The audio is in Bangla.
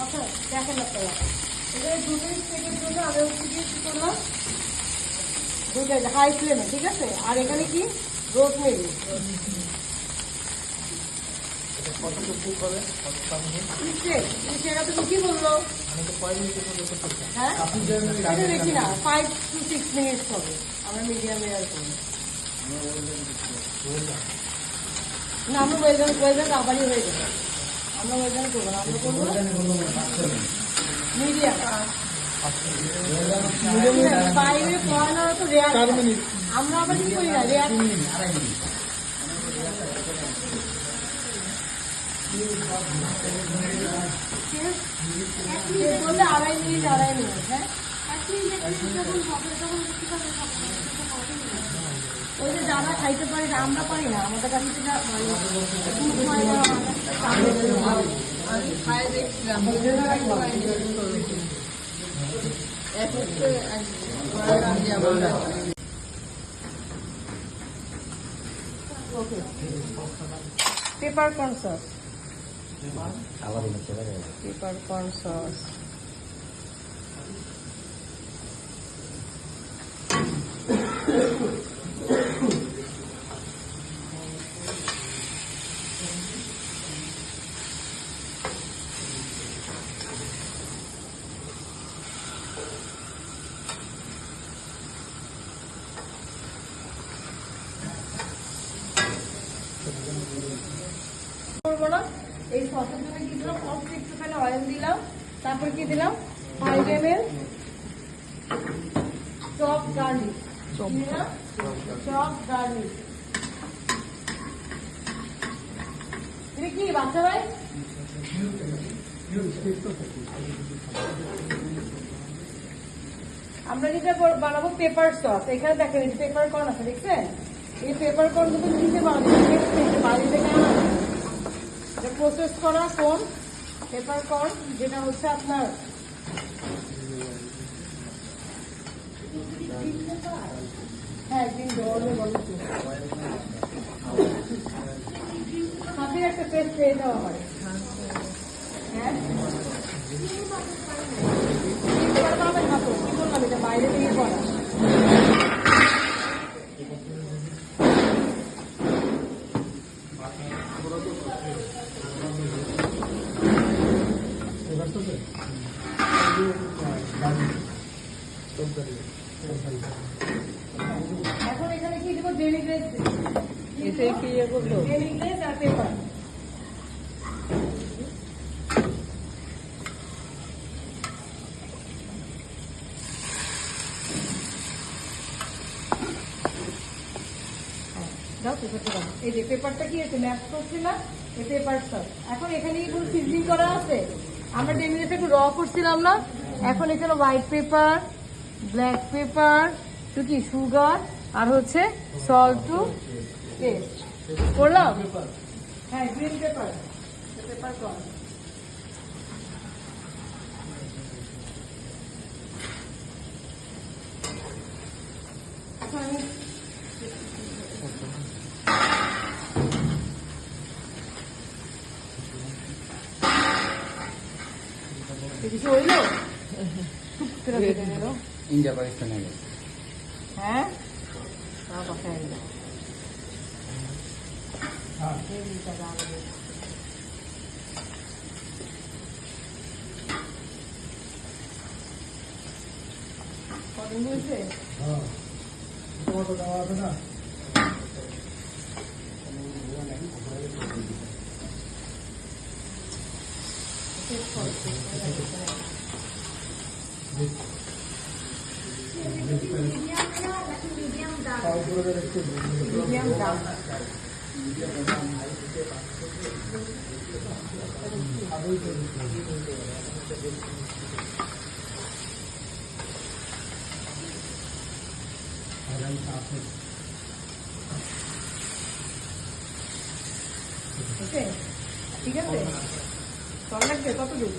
আচ্ছা দেখেন আপনারা এখানে 2 মিনিট সেকেন্ড জন্য আমি হচ্ছে কি করলাম দুইটা হাই ফ্লেমে, ঠিক আছে। আর এখানে কি রোজমেরি, সেটা তুমি কি বললো? হ্যাঁ বেশি না, 5 to 6 মিনিট হবে। আমরা মিডিয়াম রেয়ার করি না, আমরা ওয়েলডান আবারই হয়ে যাবে। আমরা ওয়েলডান করবো না, আমরা করবো মিডিয়াম। বাইরে পড়ানো তো রেয়ার, আমরা আবার কি করি না রেয়ার। বললে 2.5 মিনিট হ্যাঁ। ওই যে যারা খাইতে পারে না, আমরা পারি না, আমাদের কাছে যেটা আমি খাই দেখছিলাম paper corn sauce, paper corn sauce. করবো না, এই সসের জন্য কি দিলাম, অল্প একটুখানি অয়েল দিলাম, তারপর কি দিলাম 5 ml chop garlic, chop garlic. এটা কি বাচ্চা ভাই? আমরা যেটা বানাবো পেপার সস, এখানে দেখেন এই পেপার কর্ন আছে, দেখছেন? এই পেপার কর্ন কিন্তু দিতে পারবে বাড়ি থেকে আনা, এটা প্রসেস করা কোন পেপার কর্ন, যেটা হচ্ছে আপনার হ্যাঁ গ্রিন ডলে বলে সাথে একটা পেস্ট পেয়ে যাওয়া হয়। হ্যাঁ কি বললাম, এটা বাইরে থেকে করা। এখন এখানে কি দেবো, ডেলি গ্লেজ, এটাই কি করবো, ডেলি গ্লেজ আর পেপার। দাও পেপারটা দাও, এই যে পেপারটা কি আছে ম্যাশ করছি না, এই পেপারটা এখন এখানে কি কোনো সিজনিং করা আছে? আমরা ডেমিনেটা একটু র করছিলাম না, এখন এখানে হোয়াইট পেপার, ব্ল্যাক পেপার, তো কি সুগার আর হচ্ছে সল্ট টু টেস্ট করলাম। হ্যাঁ গ্রিন পেপার, পেপার কর্ন। আমি কিছু হইলো ইন্ডিয়া পাকিস্তান হ্যাঁ কদিন বলছে না মিডিয়াম দাম ঠিক আছে, কত লাগবে, কত দূর?